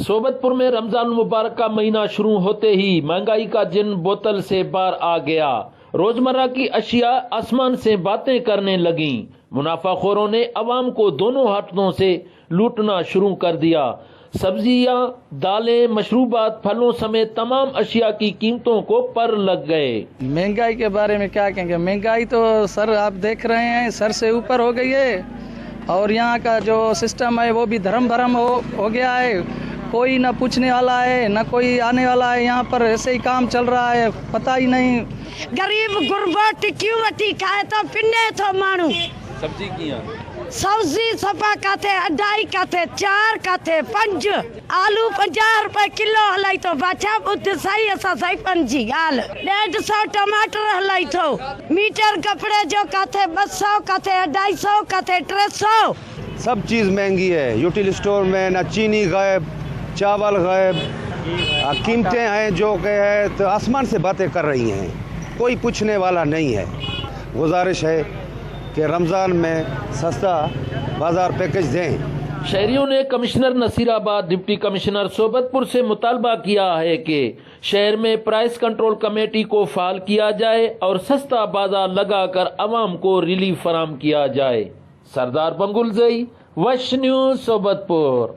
सोबतपुर में रमजान मुबारक का महीना शुरू होते ही महंगाई का जिन बोतल से बाहर आ गया। रोजमर्रा की अशिया आसमान से बातें करने लगी। मुनाफाखोरों ने अवाम को दोनों हाथों से लूटना शुरू कर दिया। सब्जियां, दालें, मशरूबात, फलों समेत तमाम अशिया की कीमतों को पर लग गए। महंगाई के बारे में क्या कहेंगे, महंगाई तो सर आप देख रहे हैं सर से ऊपर हो गई है, और यहाँ का जो सिस्टम है वो भी धर्म भरम हो गया है। कोई ना पूछने वाला है ना कोई आने वाला है, यहाँ पर ऐसे ही काम चल रहा है, पता ही नहीं। गरीब गुरबत क्यों वठी खाए तो पिने थो माण्हू। सब्जी किया सब्जी सफ़ा काथे अढाई काथे 4 काथे 5, आलू 50 रुपए किलो हलाई तो बाछा ॿुध सही असां सही पंजी ॻाल्हि। 150 टमाटर हलाई थो, मीटर कपड़े जो काथे 200 काथे 250 काथे 300। सब चीज़ महंगी है। यूटिल स्टोर में ना चीनी गायब, चावल गायब, कीमतें हैं जो कि है तो आसमान से बातें कर रही हैं, कोई पूछने वाला नहीं है। गुजारिश है कि रमज़ान में सस्ता बाजार पैकेज दें। शहरियों ने commissioner Nasirabad, deputy commissioner Sobatpur से मुतालबा किया है कि शहर में प्राइस कंट्रोल कमेटी को फाल किया जाए और सस्ता बाजार लगाकर अवाम को रिलीफ फराम किया जाए। सरदार बंगुल जई, वश न्यूज़, सोबतपुर।